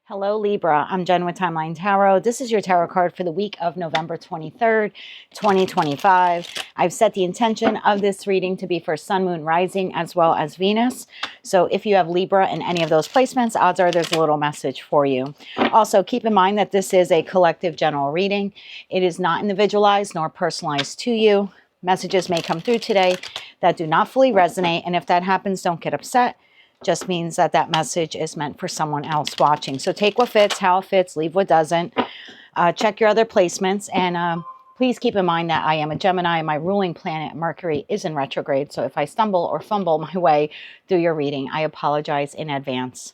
Hello, Libra. I'm Jen with Timeline Tarot. This is your tarot card for the week of November 23rd, 2025. I've set the intention of this reading to be for Sun, Moon, Rising, as well as Venus. So if you have Libra in any of those placements, odds are there's a little message for you. Also, keep in mind that this is a collective general reading. It is not individualized nor personalized to you. Messages may come through today that do not fully resonate, and if that happens, don't get upset. Just means that that message is meant for someone else watching. So take what fits, how it fits, leave what doesn't. Check your other placements. And please keep in mind that I am a Gemini. My ruling planet, Mercury, is in retrograde. So if I stumble or fumble my way through your reading, I apologize in advance.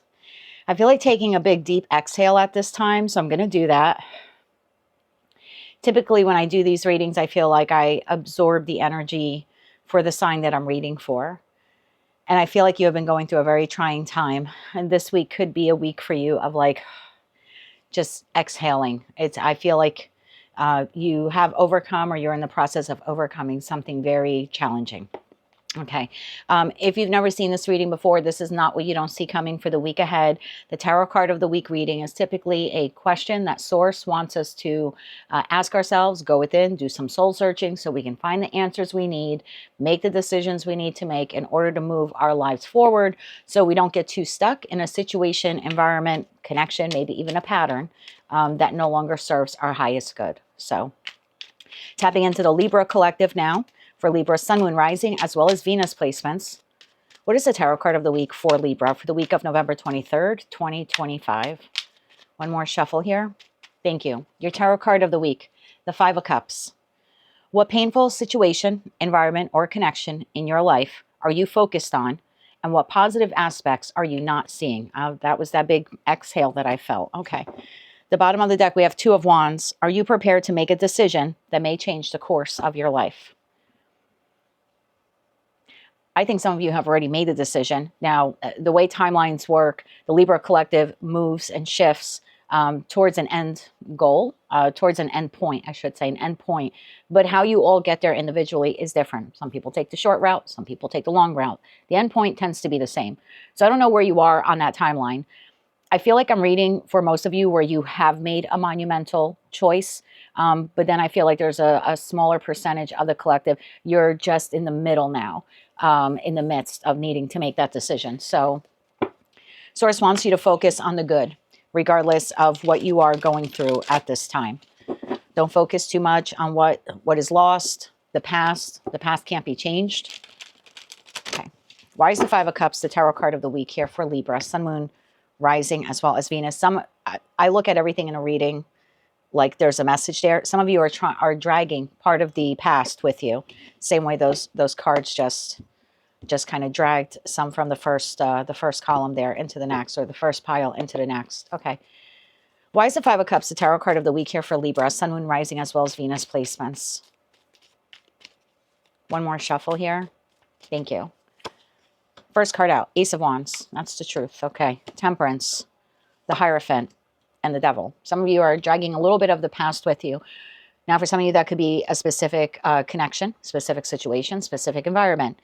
I feel like taking a big, deep exhale at this time. So I'm going to do that. Typically, when I do these readings, I feel like I absorb the energy for the sign that I'm reading for. And I feel like you have been going through a very trying time. And this week could be a week for you of like just exhaling. I feel like you have overcome or you're in the process of overcoming something very challenging. Okay. If you've never seen this reading before, this is not what you don't see coming for the week ahead. The tarot card of the week reading is typically a question that source wants us to ask ourselves, go within, do some soul searching so we can find the answers we need, make the decisions we need to make in order to move our lives forward so we don't get too stuck in a situation, environment, connection, maybe even a pattern that no longer serves our highest good. So tapping into the Libra collective now. For Libra, Sun, Moon, Rising, as well as Venus placements. What is the tarot card of the week for Libra for the week of November 23rd, 2025? One more shuffle here. Thank you. Your tarot card of the week, the Five of Cups. What painful situation, environment, or connection in your life are you focused on? And what positive aspects are you not seeing? That was that big exhale that I felt. Okay. The bottom of the deck, we have Two of Wands. Are you prepared to make a decision that may change the course of your life? I think some of you have already made the decision. Now, the way timelines work, the Libra collective moves and shifts towards an end goal, towards an end point, I should say, an end point. But how you all get there individually is different. Some people take the short route. Some people take the long route. The end point tends to be the same. So I don't know where you are on that timeline. I feel like I'm reading for most of you where you have made a monumental choice. But then I feel like there's a smaller percentage of the collective. You're just in the middle now. In the midst of needing to make that decision. So Source wants you to focus on the good, regardless of what you are going through at this time. Don't focus too much on what is lost, the past. The past can't be changed. Okay. Why is the Five of Cups the tarot card of the week here for Libra, Sun, Moon, Rising, as well as Venus? I look at everything in a reading like there's a message there. Some of you are dragging part of the past with you. Same way those cards just kind of dragged some from the first column there into the next, or the first pile into the next. Okay. Why is the Five of Cups the tarot card of the week here for Libra, Sun, Moon, Rising, as well as Venus placements? One more shuffle here. Thank you. First card out, Ace of Wands. That's the truth. Okay. Temperance, the Hierophant, and the Devil. Some of you are dragging a little bit of the past with you. Now, for some of you, that could be a specific connection, specific situation, specific environment.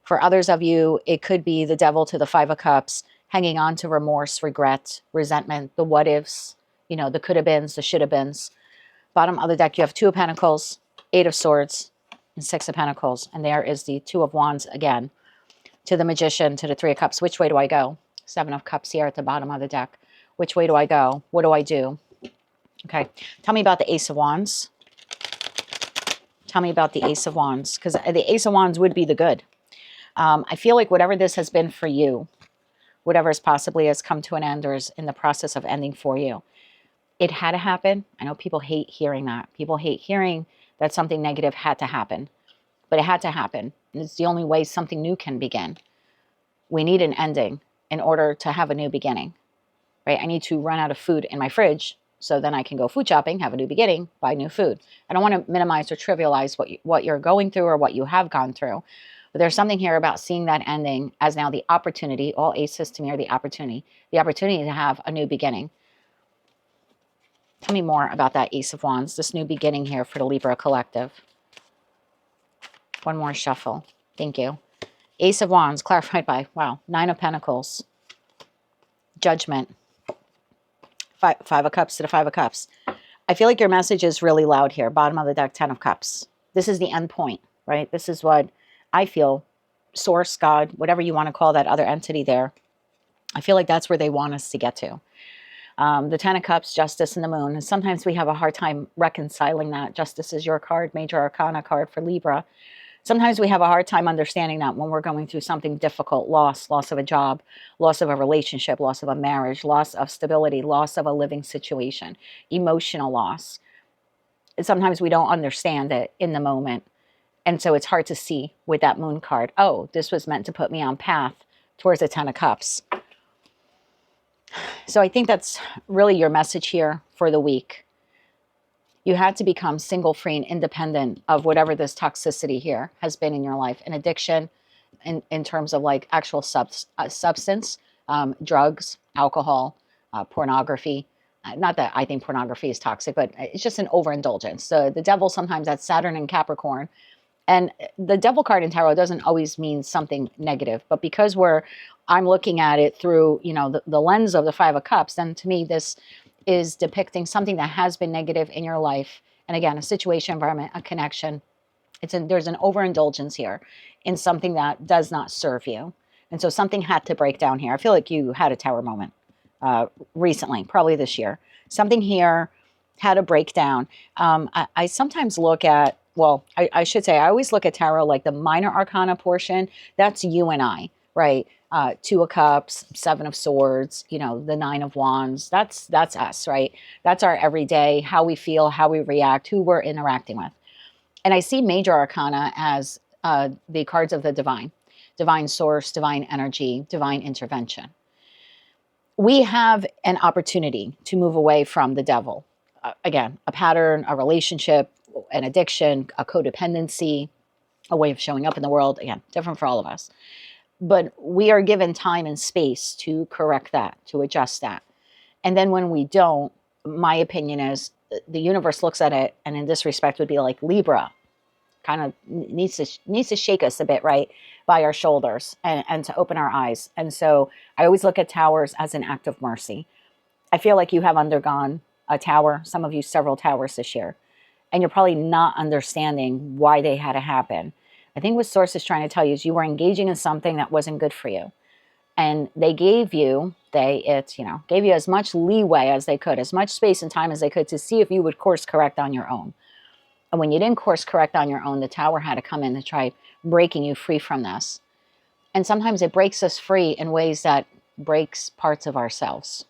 For others of you, it could be the Devil to the Five of Cups, hanging on to remorse, regret, resentment, the what-ifs, the could-have-beens, the should-have-beens. Bottom of the deck, you have Two of Pentacles, Eight of Swords, and Six of Pentacles. And there is the Two of Wands again. To the Magician, to the Three of Cups. Which way do I go? Seven of Cups here at the bottom of the deck. Which way do I go? What do I do? Okay. Tell me about the Ace of Wands. Tell me about the Ace of Wands. Because the Ace of Wands would be the good. I feel like whatever this has been for you, whatever is possibly has come to an end or is in the process of ending for you, it had to happen. I know people hate hearing that. People hate hearing that something negative had to happen. But it had to happen. And it's the only way something new can begin. We need an ending in order to have a new beginning. Right? I need to run out of food in my fridge so then I can go food shopping, have a new beginning, buy new food. I don't want to minimize or trivialize what you're going through or what you have gone through. But there's something here about seeing that ending as now the opportunity. All aces to me are the opportunity to have a new beginning. Tell me more about that Ace of Wands, this new beginning here for the Libra collective. One more shuffle. Thank you. Ace of Wands, clarified by, wow, Nine of Pentacles. Judgment. Five of Cups to the Five of Cups. I feel like your message is really loud here. Bottom of the deck, 10 of Cups. This is the end point, right? This is what I feel, source, God, whatever you want to call that other entity there. I feel like that's where they want us to get to. The 10 of Cups, Justice, and the Moon. And sometimes we have a hard time reconciling that. Justice is your card, Major Arcana card for Libra. Sometimes we have a hard time understanding that when we're going through something difficult, loss of a job, loss of a relationship, loss of a marriage, loss of stability, loss of a living situation, emotional loss. And sometimes we don't understand it in the moment. And so it's hard to see with that Moon card, oh, this was meant to put me on path towards the 10 of Cups. So I think that's really your message here for the week. You had to become single, free, and independent of whatever this toxicity here has been in your life. An addiction in terms of like actual substance, drugs, alcohol, pornography. Not that I think pornography is toxic, but it's just an overindulgence. So the devil sometimes, that's Saturn and Capricorn. And the devil card in tarot doesn't always mean something negative. But because I'm looking at it through, the lens of the Five of Cups, then to me this is depicting something that has been negative in your life. And again, a situation, environment, a connection. There's an overindulgence here in something that does not serve you. And so something had to break down here. I feel like you had a tower moment recently, probably this year. Something here had to break down. I sometimes look at, I should say, I always look at tarot like the minor arcana portion. That's you and I, right? Two of Cups, Seven of Swords, the Nine of Wands. That's us, right? That's our everyday, how we feel, how we react, who we're interacting with. And I see major arcana as the cards of the divine source, divine energy, divine intervention. We have an opportunity to move away from the devil. Again, a pattern, a relationship, an addiction, a codependency, a way of showing up in the world. Again, different for all of us. But we are given time and space to correct that, to adjust that. And then when we don't, my opinion is the universe looks at it, and in this respect would be like Libra, kind of needs to shake us a bit, right, by our shoulders and to open our eyes. And so I always look at towers as an act of mercy. I feel like you have undergone a tower, some of you several towers this year, and you're probably not understanding why they had to happen. I think what Source is trying to tell you is you were engaging in something that wasn't good for you. And they gave you as much leeway as they could, as much space and time as they could to see if you would course correct on your own. And when you didn't course correct on your own, the tower had to come in to try breaking you free from this. And sometimes it breaks us free in ways that breaks parts of ourselves.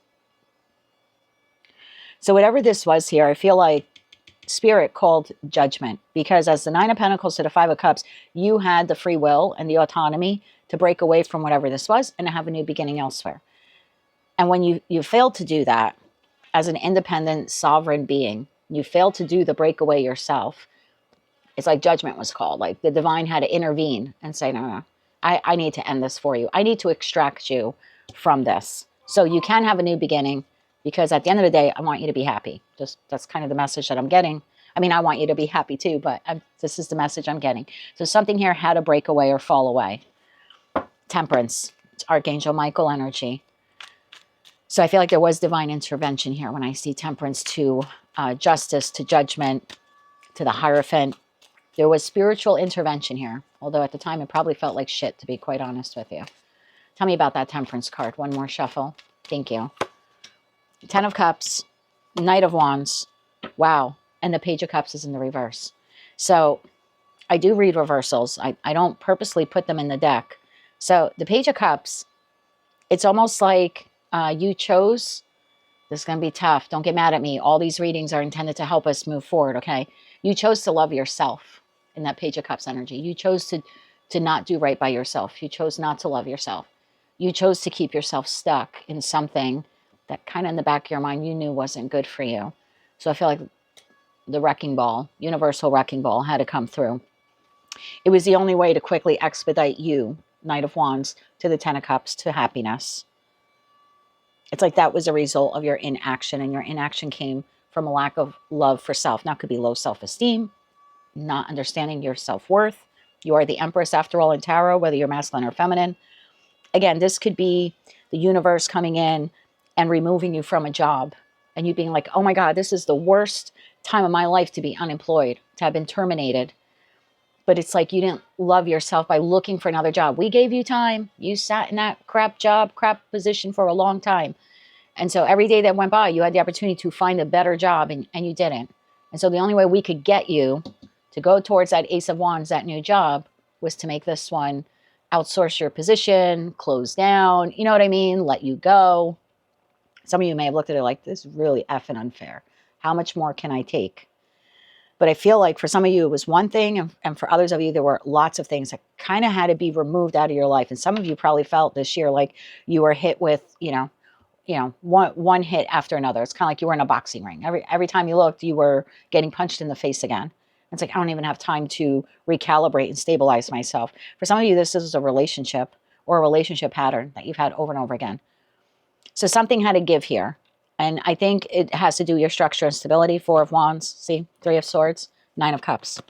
So whatever this was here, I feel like Spirit called judgment, because as the Nine of Pentacles to the Five of Cups, you had the free will and the autonomy to break away from whatever this was and to have a new beginning elsewhere. And when you failed to do that as an independent, sovereign being, you failed to do the breakaway yourself. It's like judgment was called. Like the divine had to intervene and say, no, I need to end this for you. I need to extract you from this. So you can have a new beginning, because at the end of the day, I want you to be happy. That's kind of the message that I'm getting. I mean, I want you to be happy too, but this is the message I'm getting. So something here had to break away or fall away. Temperance. It's Archangel Michael energy. So I feel like there was divine intervention here when I see Temperance to Justice, to Judgment, to the Hierophant. There was spiritual intervention here, although at the time it probably felt like shit, to be quite honest with you. Tell me about that Temperance card. One more shuffle. Thank you. Ten of Cups, Knight of Wands. Wow. And the Page of Cups is in the reverse. So I do read reversals. I don't purposely put them in the deck. So the Page of Cups, it's almost like you chose, this is going to be tough. Don't get mad at me. All these readings are intended to help us move forward, okay? You chose to love yourself in that Page of Cups energy. You chose to not do right by yourself. You chose not to love yourself. You chose to keep yourself stuck in something that kind of in the back of your mind you knew wasn't good for you. So I feel like the wrecking ball, universal wrecking ball, had to come through. It was the only way to quickly expedite you, Knight of Wands, to the Ten of Cups, to happiness. It's like that was a result of your inaction, and your inaction came from a lack of love for self. Now it could be low self-esteem, not understanding your self-worth. You are the Empress, after all, in tarot, whether you're masculine or feminine. Again, this could be the universe coming in and removing you from a job and you being like, oh my God, this is the worst time of my life to be unemployed, to have been terminated. But it's like you didn't love yourself by looking for another job. We gave you time. You sat in that crap job, crap position for a long time. And so every day that went by, you had the opportunity to find a better job, and you didn't. And so the only way we could get you to go towards that Ace of Wands, that new job, was to make this one outsource your position, close down, you know what I mean? Let you go. Some of you may have looked at it like, this is really effing unfair. How much more can I take? But I feel like for some of you, it was one thing. And for others of you, there were lots of things that kind of had to be removed out of your life. And some of you probably felt this year like you were hit with, one hit after another. It's kind of like you were in a boxing ring. Every time you looked, you were getting punched in the face again. It's like, I don't even have time to recalibrate and stabilize myself. For some of you, this is a relationship or a relationship pattern that you've had over and over again. So something had to give here. And I think it has to do with your structure and stability. 4 of Wands, see, 3 of Swords, 9 of Cups,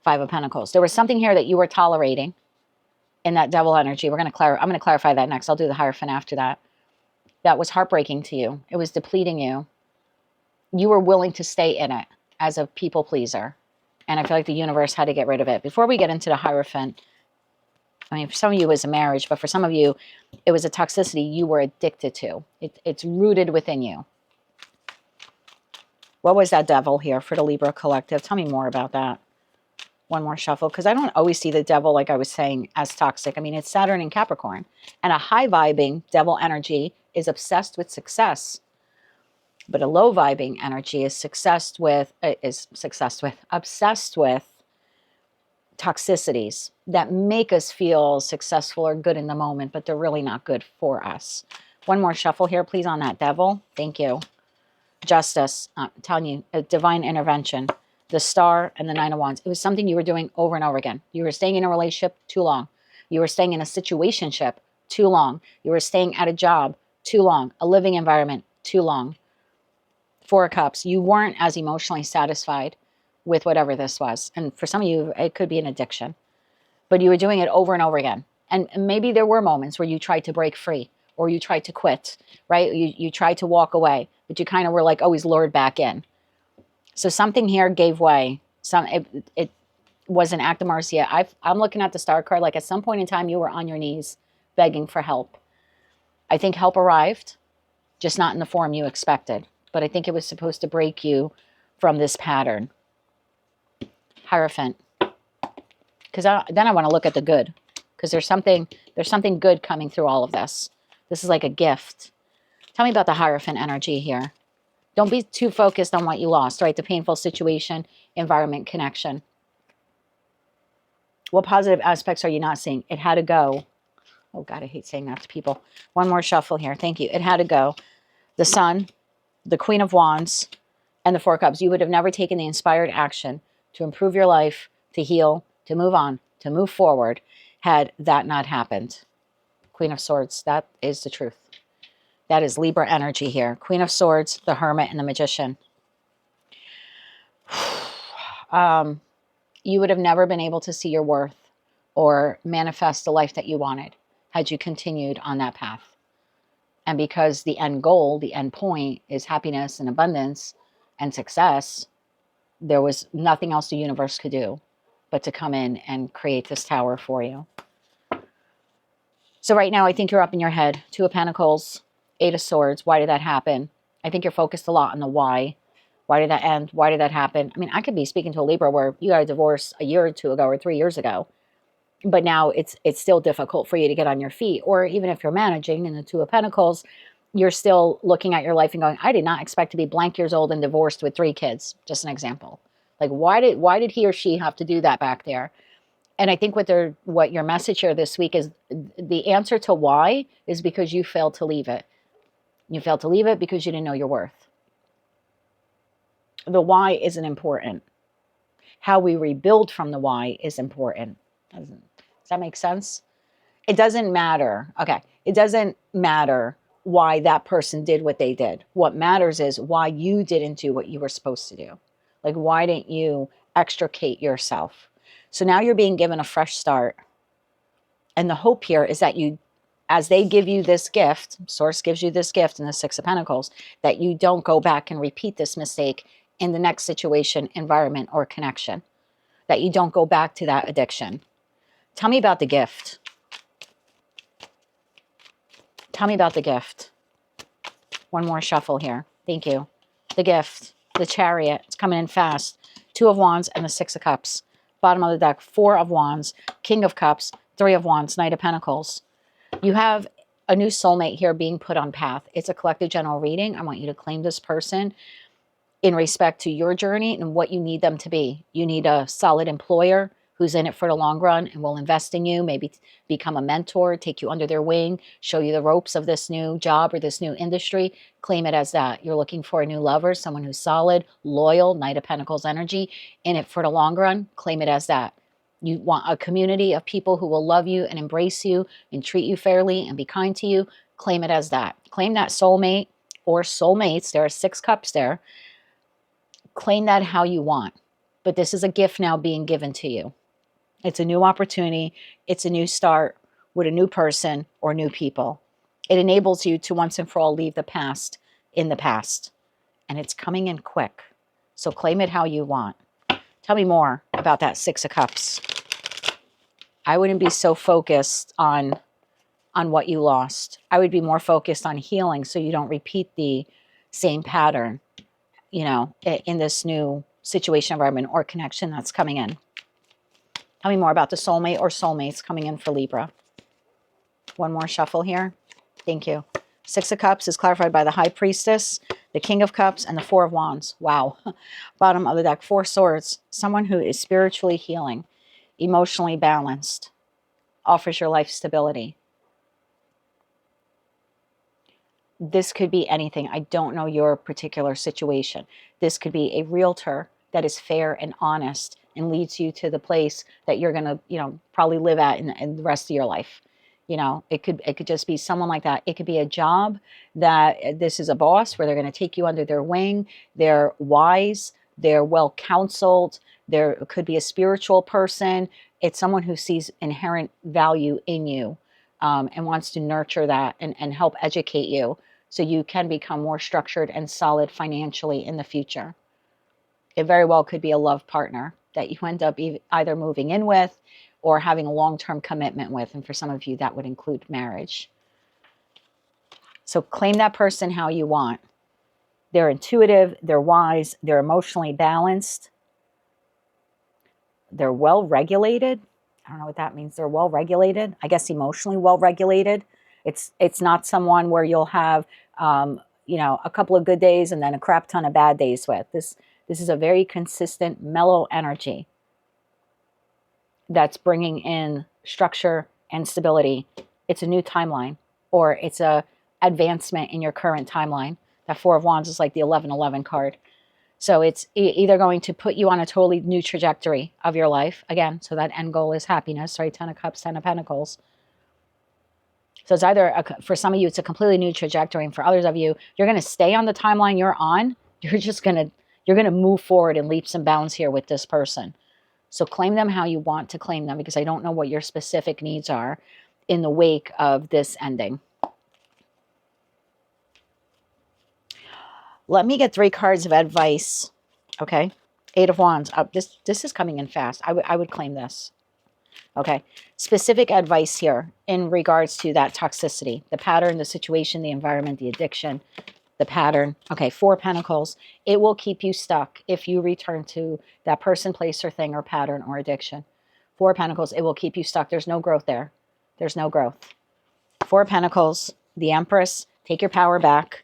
5 of Pentacles. There was something here that you were tolerating in that devil energy. I'm going to clarify that next. I'll do the Hierophant after that. That was heartbreaking to you. It was depleting you. You were willing to stay in it as a people pleaser. And I feel like the universe had to get rid of it. Before we get into the Hierophant, I mean, for some of you it was a marriage, but for some of you, it was a toxicity you were addicted to. It's rooted within you. What was that devil here for the Libra collective? Tell me more about that. One more shuffle, because I don't always see the devil, like I was saying, as toxic. I mean, it's Saturn and Capricorn. And a high-vibing devil energy is obsessed with success. But a low-vibing energy is obsessed with toxicities that make us feel successful or good in the moment, but they're really not good for us. One more shuffle here, please, on that devil. Thank you. Justice. I'm telling you, a divine intervention. The Star and the 9 of Wands. It was something you were doing over and over again. You were staying in a relationship too long. You were staying in a situationship too long. You were staying at a job too long. A living environment too long. 4 of Cups. You weren't as emotionally satisfied with whatever this was. And for some of you, it could be an addiction. But you were doing it over and over again. And maybe there were moments where you tried to break free or you tried to quit, right? You tried to walk away, but you kind of were like always lured back in. So something here gave way. It was an act of mercy. I'm looking at the Star card, like at some point in time, you were on your knees begging for help. I think help arrived, just not in the form you expected. But I think it was supposed to break you from this pattern. Hierophant. Because then I want to look at the good. Because there's something good coming through all of this. This is like a gift. Tell me about the Hierophant energy here. Don't be too focused on what you lost, right? The painful situation, environment, connection. What positive aspects are you not seeing? It had to go. Oh, God, I hate saying that to people. One more shuffle here. Thank you. It had to go. The Sun, the Queen of Wands, and the 4 Cups. You would have never taken the inspired action to improve your life, to heal, to move on, to move forward, had that not happened. Queen of Swords, that is the truth. That is Libra energy here. Queen of Swords, the Hermit, and the Magician. You would have never been able to see your worth or manifest the life that you wanted had you continued on that path. And because the end goal, the end point is happiness and abundance and success, there was nothing else the universe could do but to come in and create this tower for you. So right now, I think you're up in your head. 2 of Pentacles, 8 of Swords. Why did that happen? I think you're focused a lot on the why. Why did that end? Why did that happen? I mean, I could be speaking to a Libra where you got a divorce a year or 2 ago or 3 years ago, but now it's still difficult for you to get on your feet. Or even if you're managing in the 2 of Pentacles, you're still looking at your life and going, I did not expect to be blank years old and divorced with 3 kids. Just an example. Like, why did he or she have to do that back there? And I think what your message here this week is, the answer to why is because you failed to leave it. You failed to leave it because you didn't know your worth. The why isn't important. How we rebuild from the why is important. Does that make sense? It doesn't matter. Okay. It doesn't matter why that person did what they did. What matters is why you didn't do what you were supposed to do. Like, why didn't you extricate yourself? So now you're being given a fresh start. And the hope here is that you as they give you this gift, source gives you this gift in the Six of Pentacles, that you don't go back and repeat this mistake in the next situation, environment, or connection. That you don't go back to that addiction. Tell me about the gift. Tell me about the gift. One more shuffle here. Thank you. The gift, the Chariot, it's coming in fast. Two of Wands and the Six of Cups. Bottom of the deck, Four of Wands, King of Cups, Three of Wands, Knight of Pentacles. You have a new soulmate here being put on path. It's a collective general reading. I want you to claim this person in respect to your journey and what you need them to be. You need a solid employer who's in it for the long run and will invest in you, maybe become a mentor, take you under their wing, show you the ropes of this new job or this new industry. Claim it as that. You're looking for a new lover, someone who's solid, loyal, Knight of Pentacles energy, in it for the long run. Claim it as that. You want a community of people who will love you and embrace you and treat you fairly and be kind to you. Claim it as that. Claim that soulmate or soulmates. There are 6 cups there. Claim that how you want. But this is a gift now being given to you. It's a new opportunity. It's a new start with a new person or new people. It enables you to once and for all leave the past in the past. And it's coming in quick. So claim it how you want. Tell me more about that Six of Cups. I wouldn't be so focused on what you lost. I would be more focused on healing so you don't repeat the same pattern, you know, in this new situation, environment, or connection that's coming in. Tell me more about the soulmate or soulmates coming in for Libra. One more shuffle here. Thank you. Six of Cups is clarified by the High Priestess, the King of Cups, and the Four of Wands. Wow. Bottom of the deck, Four Swords. Someone who is spiritually healing, emotionally balanced, offers your life stability. This could be anything. I don't know your particular situation. This could be a realtor that is fair and honest and leads you to the place that you're going to, you know, probably live at in the rest of your life. You know, it could just be someone like that. It could be a job that this is a boss where they're going to take you under their wing. They're wise. They're well counseled. There could be a spiritual person. It's someone who sees inherent value in you and wants to nurture that and help educate you so you can become more structured and solid financially in the future. It very well could be a love partner that you end up either moving in with or having a long-term commitment with. And for some of you, that would include marriage. So claim that person how you want. They're intuitive, they're wise, they're emotionally balanced, they're well-regulated. I don't know what that means. They're well-regulated. I guess emotionally well-regulated. It's not someone where you'll have, you know, a couple of good days and then a crap ton of bad days with. This is a very consistent, mellow energy that's bringing in structure and stability. It's a new timeline, or it's a advancement in your current timeline. That Four of Wands is like the 1111 card. So it's either going to put you on a totally new trajectory of your life. Again, so that end goal is happiness, right? 10 of Cups, 10 of Pentacles. So it's either, for some of you, it's a completely new trajectory. And for others of you, you're going to stay on the timeline you're on. You're going to move forward in leaps and bounds here with this person. So claim them how you want to claim them, because I don't know what your specific needs are in the wake of this ending. Let me get 3 cards of advice. Okay. 8 of Wands. This is coming in fast. I would claim this. Okay. Specific advice here in regards to that toxicity, the pattern, the situation, the environment, the addiction, the pattern. Okay. 4 Pentacles. It will keep you stuck if you return to that person, place, or thing, or pattern, or addiction. 4 Pentacles. It will keep you stuck. There's no growth there. There's no growth. 4 Pentacles. The Empress. Take your power back.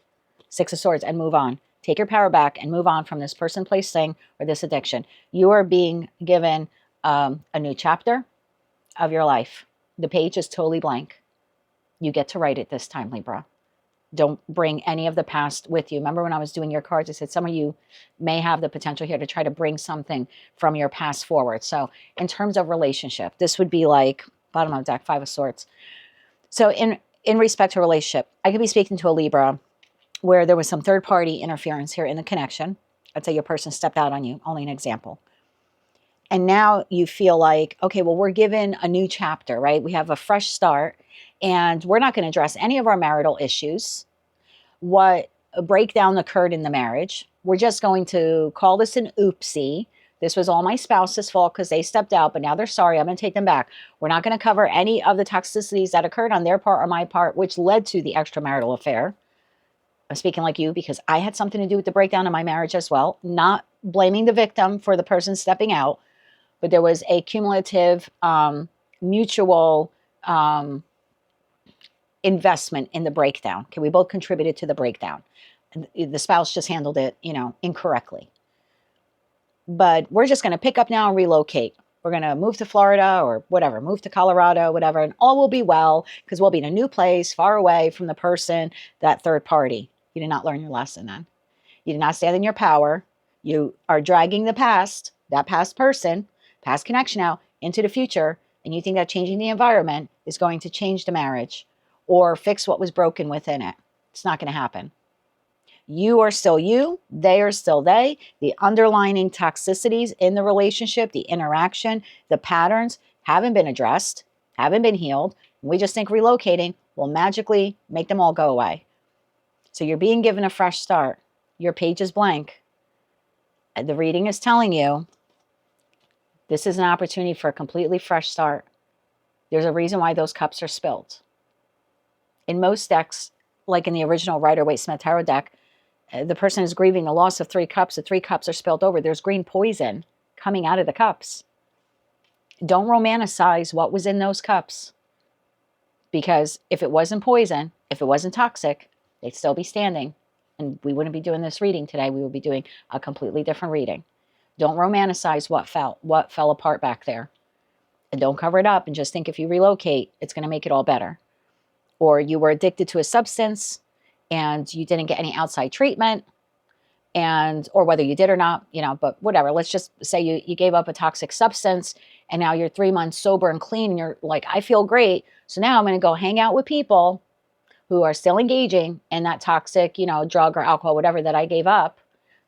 6 of Swords, and move on. Take your power back and move on from this person, place, thing, or this addiction. You are being given a new chapter of your life. The page is totally blank. You get to write it this time, Libra. Don't bring any of the past with you. Remember when I was doing your cards, I said some of you may have the potential here to try to bring something from your past forward. So in terms of relationship, this would be like bottom of the deck, 5 of Swords. So in respect to relationship, I could be speaking to a Libra where there was some third-party interference here in the connection. I'd say your person stepped out on you, only an example. And now you feel like, okay, well, we're given a new chapter, right? We have a fresh start, And we're not going to address any of our marital issues. What a breakdown occurred in the marriage. We're just going to call this an oopsie. This was all my spouse's fault because they stepped out, but now they're sorry. I'm going to take them back. We're not going to cover any of the toxicities that occurred on their part or my part, which led to the extramarital affair. I'm speaking like you because I had something to do with the breakdown of my marriage as well. Not blaming the victim for the person stepping out, but there was a cumulative mutual investment in the breakdown. Okay, we both contributed to the breakdown. The spouse just handled it, incorrectly. But we're just going to pick up now and relocate. We're going to move to Florida or whatever, move to Colorado, whatever, and all will be well because we'll be in a new place, far away from the person, that third party. You did not learn your lesson then. You did not stand in your power. You are dragging the past, that past person, past connection now, into the future, and you think that changing the environment is going to change the marriage or fix what was broken within it. It's not going to happen. You are still you. They are still they. The underlying toxicities in the relationship, the interaction, the patterns haven't been addressed, haven't been healed. We just think relocating will magically make them all go away. So you're being given a fresh start. Your page is blank. The reading is telling you this is an opportunity for a completely fresh start. There's a reason why those cups are spilled. In most decks, like in the original Rider-Waite-Smith Tarot deck, the person is grieving the loss of 3 cups. The 3 cups are spilled over. There's green poison coming out of the cups. Don't romanticize what was in those cups. Because if it wasn't poison, if it wasn't toxic, they'd still be standing. And we wouldn't be doing this reading today. We would be doing a completely different reading. Don't romanticize what fell apart back there. And don't cover it up and just think if you relocate, it's going to make it all better. Or you were addicted to a substance and you didn't get any outside treatment, or whether you did or not, but whatever. Let's just say you gave up a toxic substance and now you're 3 months sober and clean and you're like, I feel great. So now I'm going to go hang out with people who are still engaging in that toxic, drug or alcohol, whatever that I gave up.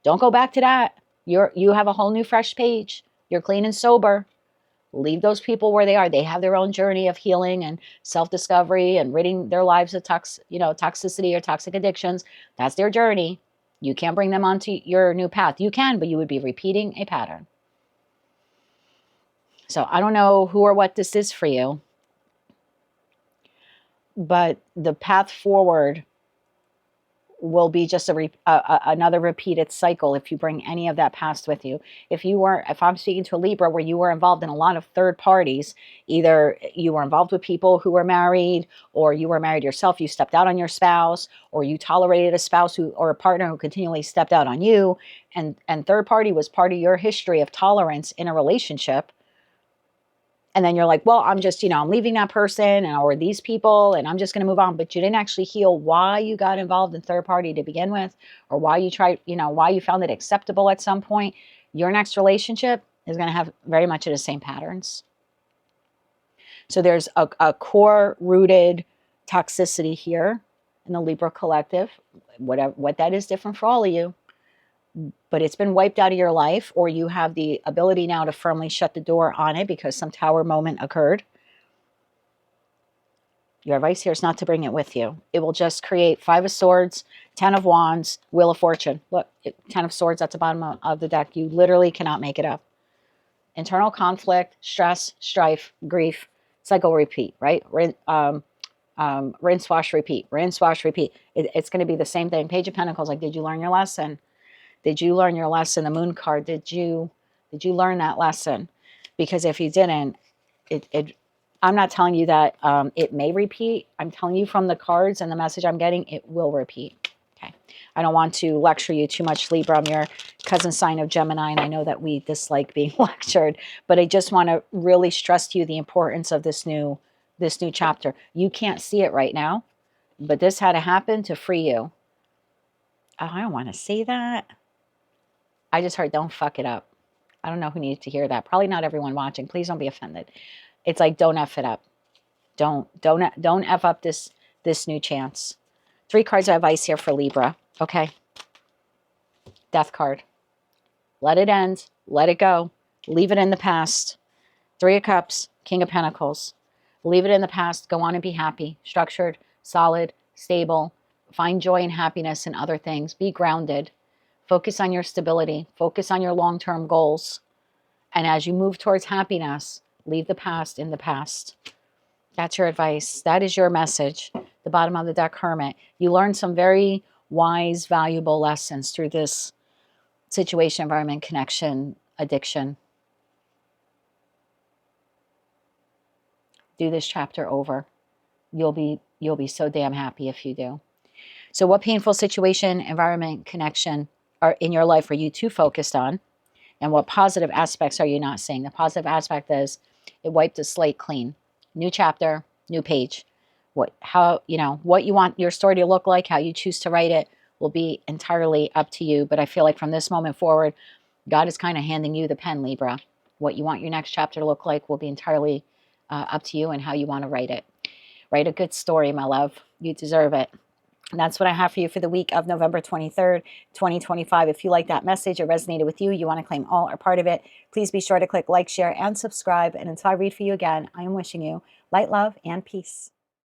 Don't go back to that. You have a whole new fresh page. You're clean and sober. Leave those people where they are. They have their own journey of healing and self-discovery and ridding their lives of toxicity or toxic addictions. That's their journey. You can't bring them onto your new path. You can, but you would be repeating a pattern. So I don't know who or what this is for you, but the path forward will be just another repeated cycle if you bring any of that past with you. If I'm speaking to a Libra where you were involved in a lot of third parties, either you were involved with people who were married, or you were married yourself, you stepped out on your spouse, or you tolerated a spouse or a partner who continually stepped out on you, and third party was part of your history of tolerance in a relationship. And then you're like, well, I'm just, I'm leaving that person or these people and I'm just going to move on. But you didn't actually heal why you got involved in third party to begin with, or why you tried, why you found it acceptable at some point. Your next relationship is going to have very much of the same patterns. So there's a core rooted toxicity here in the Libra collective. What that is different for all of you. But it's been wiped out of your life, or you have the ability now to firmly shut the door on it because some tower moment occurred. Your advice here is not to bring it with you. It will just create 5 of Swords, 10 of Wands, Wheel of Fortune. Look, 10 of Swords at the bottom of the deck. You literally cannot make it up. Internal conflict, stress, strife, grief, cycle, repeat, right? Rinse, wash, repeat. Rinse, wash, repeat. It's going to be the same thing. Page of Pentacles, like, did you learn your lesson? Did you learn your lesson? The Moon card, did you learn that lesson? Because if you didn't, I'm not telling you that it may repeat. I'm telling you from the cards and the message I'm getting, it will repeat. Okay. I don't want to lecture you too much, Libra. I'm your cousin sign of Gemini, and I know that we dislike being lectured, but I just want to really stress to you the importance of this new chapter. You can't see it right now, but this had to happen to free you. Oh, I don't want to say that. I just heard, don't fuck it up. I don't know who needs to hear that. Probably not everyone watching. Please don't be offended. It's like, don't F it up. Don't F up this new chance. 3 cards of advice here for Libra. Okay. Death card. Let it end. Let it go. Leave it in the past. 3 of Cups. King of Pentacles. Leave it in the past. Go on and be happy, structured, solid, stable. Find joy and happiness in other things. Be grounded. Focus on your stability. Focus on your long-term goals. And as you move towards happiness, leave the past in the past. That's your advice. That is your message. The bottom of the deck, Hermit. You learned some very wise, valuable lessons through this situation, environment, connection, addiction. Do this chapter over. You'll be so damn happy if you do. So what painful situation, environment, connection are in your life are you too focused on? And what positive aspects are you not seeing? The positive aspect is it wiped the slate clean. New chapter, new page. What you want your story to look like, how you choose to write it will be entirely up to you. But I feel like from this moment forward, God is kind of handing you the pen, Libra. What you want your next chapter to look like will be entirely up to you and how you want to write it. Write a good story, my love. You deserve it. And that's what I have for you for the week of November 23rd, 2025. If you like that message, it resonated with you, you want to claim all or part of it, please be sure to click like, share, and subscribe. And until I read for you again, I am wishing you light, love, and peace.